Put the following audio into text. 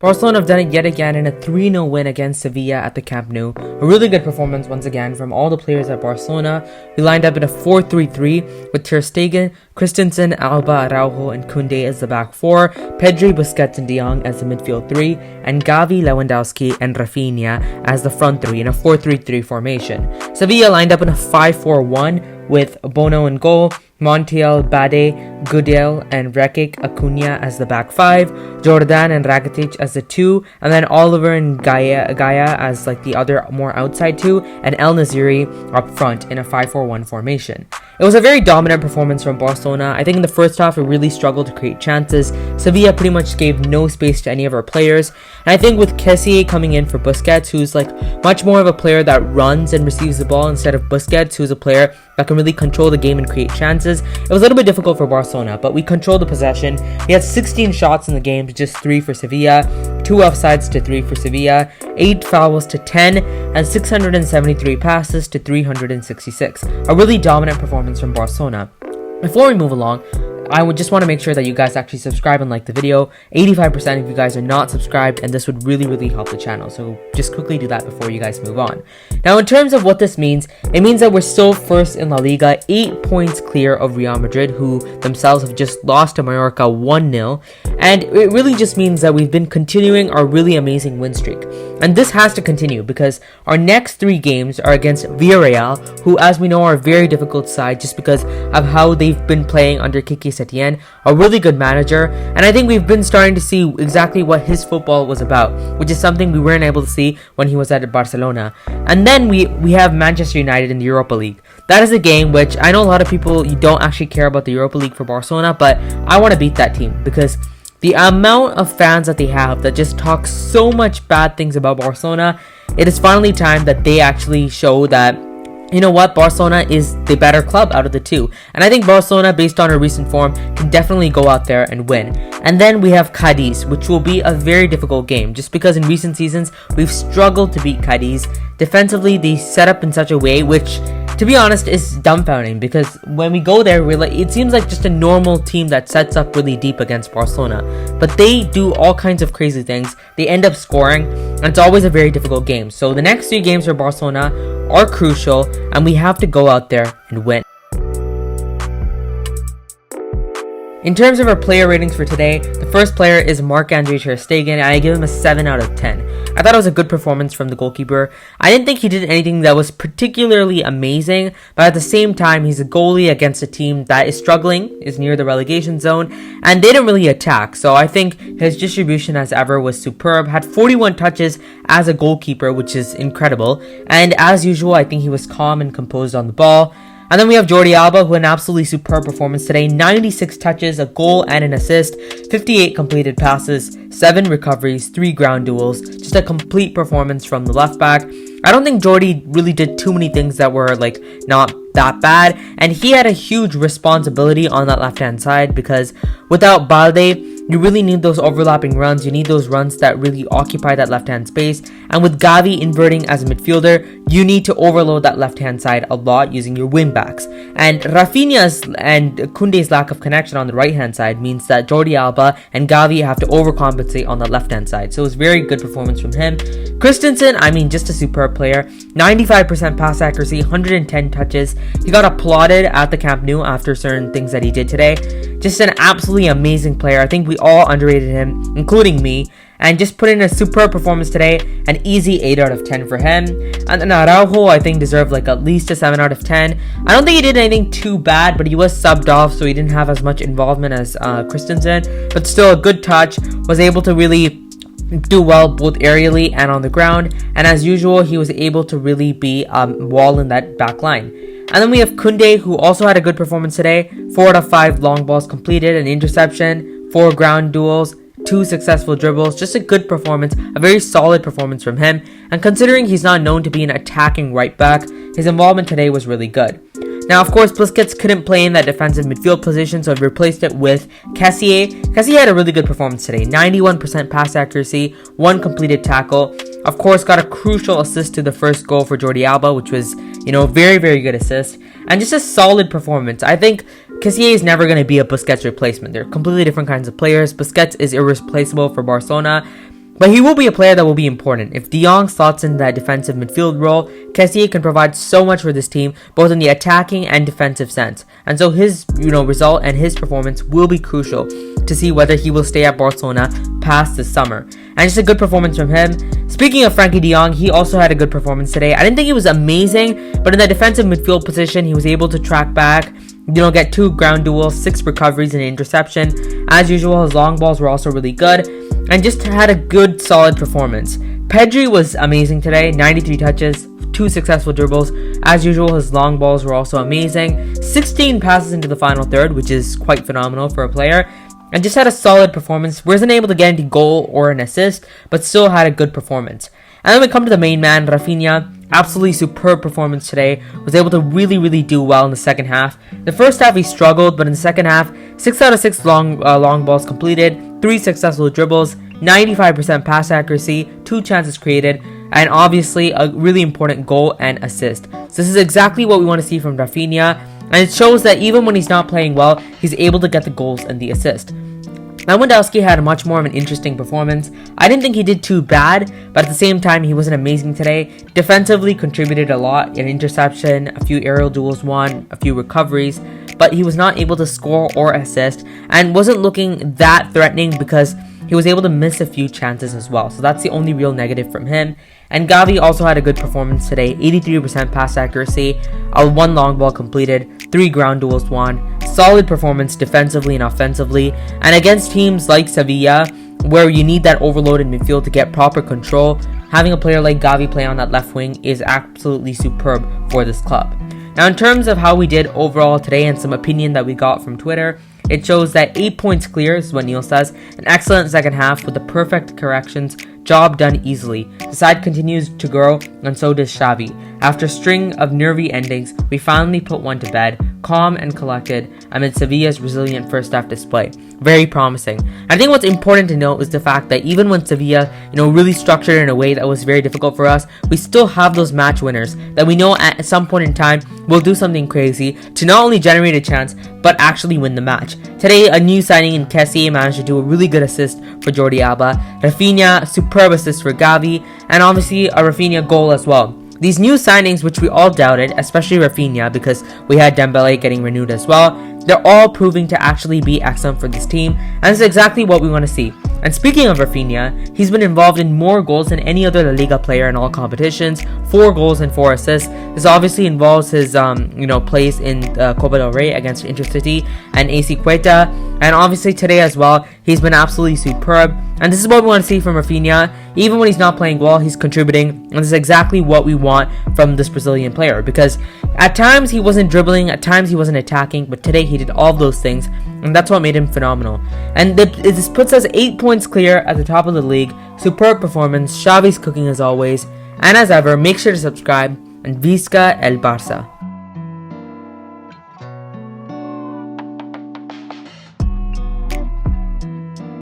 Barcelona have done it yet again in a 3-0 win against Sevilla at the Camp Nou. A really good performance once again from all the players at Barcelona. We lined up in a 4-3-3 with Ter Stegen, Christensen, Alba, Araujo, and Koundé as the back four, Pedri, Busquets, and De Jong as the midfield three, and Gavi, Lewandowski, and Raphinha as the front three in a 4-3-3 formation. Sevilla lined up in a 5-4-1 with Bono in goal, Montiel, Bade, Gudel, and Rekic Acuna as the back five, Jordan and Rakitic as the two, and then Oliver and Gaia as like the other more outside two, and El Naziri up front in a 5-4-1 formation. It was a very dominant performance from Barcelona. I think in the first half we really struggled to create chances. Sevilla pretty much gave no space to any of our players, and I think with Kessie coming in for Busquets, who's like much more of a player that runs and receives the ball instead of Busquets, who's a player that can really control the game and create chances, it was a little bit difficult for Barcelona, but we controlled the possession. We had 16 shots in the game to just 3 for Sevilla, 2 offsides to 3 for Sevilla, 8 fouls to 10, and 673 passes to 366. A really dominant performance from Barcelona. Before we move along, I would just want to make sure that you guys actually subscribe and like the video. 85% of you guys are not subscribed, and this would really help the channel. So just quickly do that before you guys move on. Now, in terms of what this means, it means that we're still first in La Liga, 8 points clear of Real Madrid, who themselves have just lost to Mallorca 1-0. And it really just means that we've been continuing our really amazing win streak. And this has to continue because our next 3 games are against Villarreal, who, as we know, are a very difficult side just because of how they've been playing under Quique Setién, a really good manager, and I think we've been starting to see exactly what his football was about, which is something we weren't able to see when he was at Barcelona. And then we have Manchester United in the Europa League. That is a game which I know a lot of people, you don't actually care about the Europa League for Barcelona, but I want to beat that team because the amount of fans that they have that just talk so much bad things about Barcelona, it is finally time that they actually show that, you know what, Barcelona is the better club out of the two. And I think Barcelona, based on her recent form, can definitely go out there and win. And then we have Cadiz, which will be a very difficult game, just because in recent seasons, we've struggled to beat Cadiz. Defensively, they set up in such a way which, to be honest, is dumbfounding, because when we go there, it seems like just a normal team that sets up really deep against Barcelona. But they do all kinds of crazy things. They end up scoring, and it's always a very difficult game. So the next 3 games for Barcelona are crucial, and we have to go out there and win. In terms of our player ratings for today, the first player is Marc-Andre Ter Stegen, and I give him a 7 out of 10. I thought it was a good performance from the goalkeeper. I didn't think he did anything that was particularly amazing, but at the same time, he's a goalie against a team that is struggling, is near the relegation zone, and they didn't really attack. So I think his distribution as ever was superb, had 41 touches as a goalkeeper, which is incredible, and as usual, I think he was calm and composed on the ball. And then we have Jordi Alba, who had an absolutely superb performance today. 96 touches, a goal and an assist, 58 completed passes, 7 recoveries, 3 ground duels. Just a complete performance from the left back. I don't think Jordi really did too many things that were like not that bad, and he had a huge responsibility on that left-hand side because without Balde, you really need those overlapping runs. You need those runs that really occupy that left-hand space. And with Gavi inverting as a midfielder, you need to overload that left-hand side a lot using your wing-backs. And Raphinha's and Koundé's lack of connection on the right-hand side means that Jordi Alba and Gavi have to overcompensate on the left-hand side. So it was very good performance from him. Christensen, I mean, just a superb player. 95% pass accuracy, 110 touches. He got applauded at the Camp Nou after certain things that he did today. Just an absolutely amazing player. I think we all underrated him, including me, and just put in a superb performance today. An easy 8 out of 10 for him. And then Araujo, I think, deserved like at least a 7 out of 10. I don't think he did anything too bad, but he was subbed off, so he didn't have as much involvement as Christensen, but still a good touch. Was able to really do well both aerially and on the ground, and as usual, he was able to really be wall in that back line. And then we have Koundé, who also had a good performance today. 4 out of 5 long balls completed, an interception, 4 ground duels, 2 successful dribbles. Just a good performance, a very solid performance from him. And considering he's not known to be an attacking right back, his involvement today was really good. Now, of course, Busquets couldn't play in that defensive midfield position, so I've replaced it with Kessie. Kessie had a really good performance today. 91% pass accuracy, 1 completed tackle. Of course, got a crucial assist to the first goal for Jordi Alba, which was, very good assist. And just a solid performance. I think Kessie is never going to be a Busquets replacement. They're completely different kinds of players. Busquets is irreplaceable for Barcelona. But he will be a player that will be important. If De Jong slots in that defensive midfield role, Kessie can provide so much for this team, both in the attacking and defensive sense. And so his result and his performance will be crucial to see whether he will stay at Barcelona past this summer. And just a good performance from him. Speaking of Frankie De Jong, he also had a good performance today. I didn't think he was amazing, but in that defensive midfield position, he was able to track back, get 2 ground duels, 6 recoveries, and an interception. As usual, his long balls were also really good, and just had a good, solid performance. Pedri was amazing today, 93 touches, 2 successful dribbles. As usual, his long balls were also amazing. 16 passes into the final third, which is quite phenomenal for a player. And just had a solid performance. Wasn't able to get any goal or an assist, but still had a good performance. And then we come to the main man, Raphinha. Absolutely superb performance today. Was able to really do well in the second half. The first half he struggled, but in the second half, 6 out of 6 long balls completed, 3 successful dribbles, 95% pass accuracy, 2 chances created, and obviously a really important goal and assist. So this is exactly what we want to see from Raphinha, and it shows that even when he's not playing well, he's able to get the goals and the assist. Lewandowski had much more of an interesting performance. I didn't think he did too bad, but at the same time, he wasn't amazing today. Defensively contributed a lot, an interception, a few aerial duels won, a few recoveries, but he was not able to score or assist, and wasn't looking that threatening because he was able to miss a few chances as well. So that's the only real negative from him. And Gavi also had a good performance today, 83% pass accuracy, 1 long ball completed, 3 ground duels won, solid performance defensively and offensively, and against teams like Sevilla, where you need that overloaded midfield to get proper control, having a player like Gavi play on that left wing is absolutely superb for this club. Now in terms of how we did overall today and some opinion that we got from Twitter, it shows that 8 points clear is what Neil says, an excellent second half with the perfect corrections, job done easily. The side continues to grow, and so does Xavi. After a string of nervy endings, we finally put one to bed, calm and collected amid Sevilla's resilient first half display. Very promising. I think what's important to note is the fact that even when Sevilla, really structured in a way that was very difficult for us, we still have those match winners that we know at some point in time will do something crazy to not only generate a chance, but actually win the match. Today, a new signing in Kessie managed to do a really good assist for Jordi Alba. Raphinha, superb assist for Gavi, and obviously a Raphinha goal as well. These new signings, which we all doubted, especially Raphinha, because we had Dembele getting renewed as well, they're all proving to actually be excellent for this team, and this is exactly what we want to see. And speaking of Raphinha, he's been involved in more goals than any other La Liga player in all competitions, 4 goals and 4 assists. This obviously involves his plays in Copa del Rey against Intercity and AC Quetta, and obviously today as well, he's been absolutely superb. And this is what we want to see from Raphinha. Even when he's not playing well, he's contributing, and this is exactly what we want from this Brazilian player, because at times he wasn't dribbling, at times he wasn't attacking, but today he did all of those things, and that's what made him phenomenal. And this puts us 8 points clear at the top of the league. Superb performance, Xavi's cooking as always, and as ever, make sure to subscribe, and Visca el Barça.